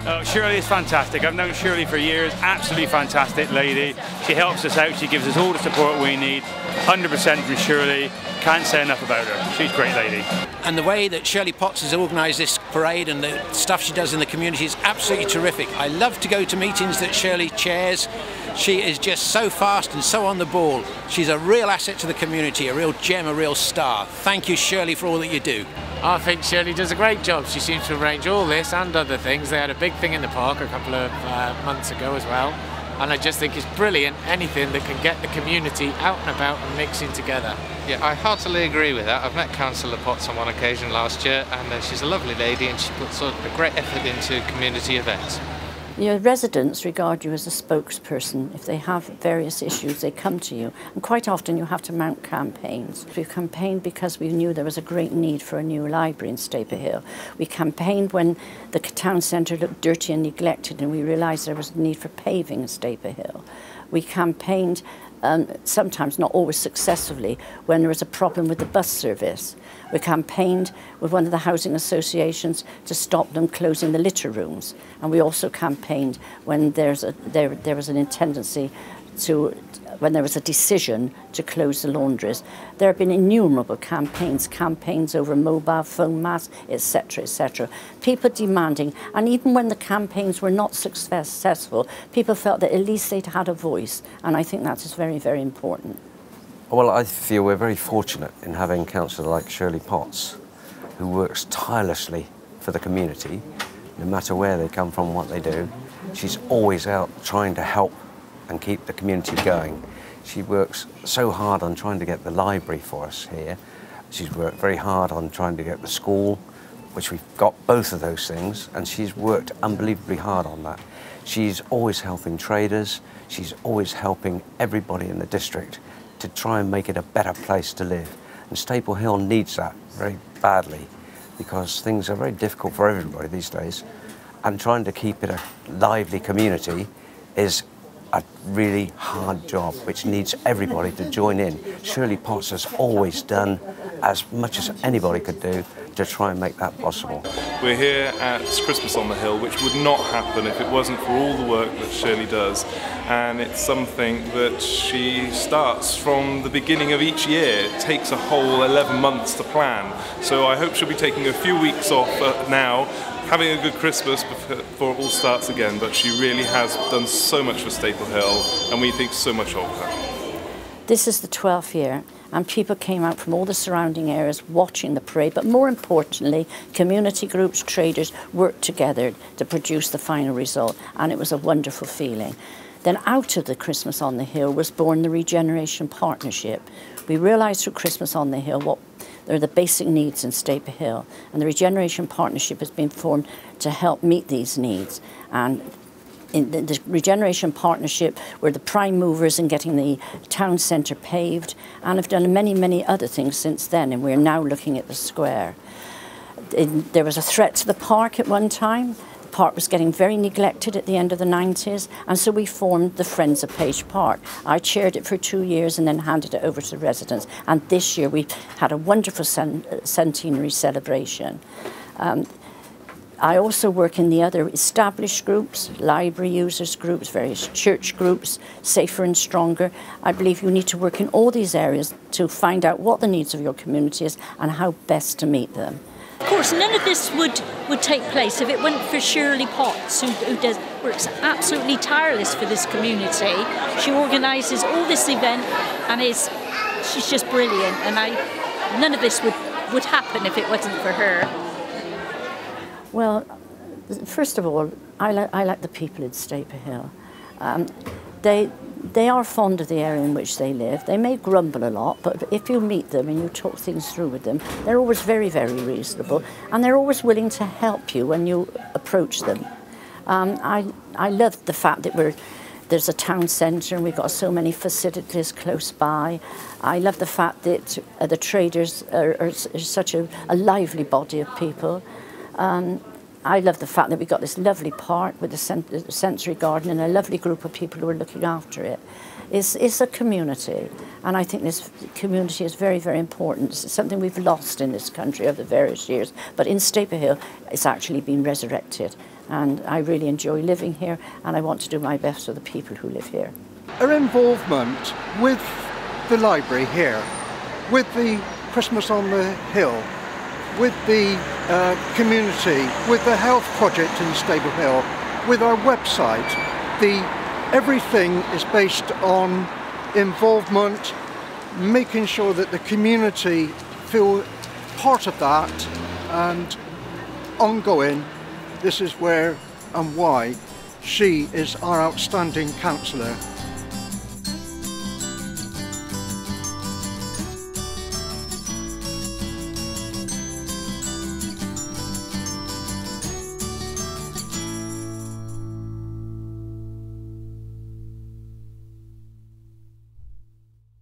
Oh, Shirley is fantastic. I've known Shirley for years. Absolutely fantastic lady. She helps us out. She gives us all the support we need. 100% from Shirley. Can't say enough about her. She's a great lady. And the way that Shirley Potts has organised this parade and the stuff she does in the community is absolutely terrific. I love to go to meetings that Shirley chairs. She is just so fast and so on the ball. She's a real asset to the community, a real gem, a real star. Thank you, Shirley, for all that you do. I think Shirley does a great job. She seems to arrange all this and other things. They had a big thing in the park a couple of months ago as well. And I just think it's brilliant, anything that can get the community out and about and mixing together. Yeah, I heartily agree with that. I've met Councillor Potts on one occasion last year, and she's a lovely lady and she puts a great effort into community events. Your residents regard you as a spokesperson. If they have various issues, they come to you. And quite often you have to mount campaigns. We campaigned because we knew there was a great need for a new library in Staper Hill. We campaigned when the town centre looked dirty and neglected and we realised there was a need for paving in Staper Hill. We campaigned, sometimes not always successfully, when there was a problem with the bus service. We campaigned with one of the housing associations to stop them closing the litter rooms. And we also campaigned when there was an tendency to, when there was a decision to close the laundries. There have been innumerable campaigns over mobile phone masts, etc., etc. People demanding, and even when the campaigns were not successful, people felt that at least they'd had a voice. And I think that is very, very important. Well, I feel we're very fortunate in having a councillor like Shirley Potts, who works tirelessly for the community, no matter where they come from, what they do. She's always out trying to help and keep the community going. She works so hard on trying to get the library for us here. She's worked very hard on trying to get the school, which we've got both of those things, and she's worked unbelievably hard on that. She's always helping traders. She's always helping everybody in the district to try and make it a better place to live. And Staple Hill needs that very badly because things are very difficult for everybody these days. And trying to keep it a lively community is a really hard job, which needs everybody to join in. Shirley Potts has always done as much as anybody could do to try and make that possible. We're here at Christmas on the Hill, which would not happen if it wasn't for all the work that Shirley does. And it's something that she starts from the beginning of each year. It takes a whole 11 months to plan. So I hope she'll be taking a few weeks off now, having a good Christmas before it all starts again. But she really has done so much for Staple Hill, and we think so much of her. This is the 12th year, and people came out from all the surrounding areas watching the parade, but more importantly, community groups, traders worked together to produce the final result, and it was a wonderful feeling. Then out of the Christmas on the Hill was born the Regeneration Partnership. We realised through Christmas on the Hill what are the basic needs in Staper Hill, and the Regeneration Partnership has been formed to help meet these needs. And in the Regeneration Partnership, we're the prime movers in getting the town centre paved and have done many, many other things since then, and we're now looking at the square. There was a threat to the park at one time. The park was getting very neglected at the end of the 90s, and so we formed the Friends of Page Park. I chaired it for 2 years and then handed it over to the residents, and this year we had a wonderful centenary celebration. I also work in the other established groups, library users groups, various church groups, Safer and Stronger. I believe you need to work in all these areas to find out what the needs of your community is and how best to meet them. Of course, none of this would take place if it weren't for Shirley Potts, who works absolutely tireless for this community. She organises all this event and she's just brilliant, and none of this would happen if it wasn't for her. Well, first of all, I like the people in Staper Hill. They are fond of the area in which they live. They may grumble a lot, but if you meet them and you talk things through with them, they're always very, very reasonable, and they're always willing to help you when you approach them. I love the fact that there's a town centre and we've got so many facilities close by. I love the fact that the traders are such a lively body of people. I love the fact that we've got this lovely park with a sensory garden and a lovely group of people who are looking after it. It's a community, and I think this community is very, very important. It's something we've lost in this country over the various years, but in Staper Hill it's actually been resurrected, and I really enjoy living here, and I want to do my best for the people who live here. Her involvement with the library here, with the Christmas on the Hill, with the community, with the health project in Stable Hill, with our website, everything is based on involvement, making sure that the community feel part of that, and ongoing. This is where and why she is our outstanding councillor.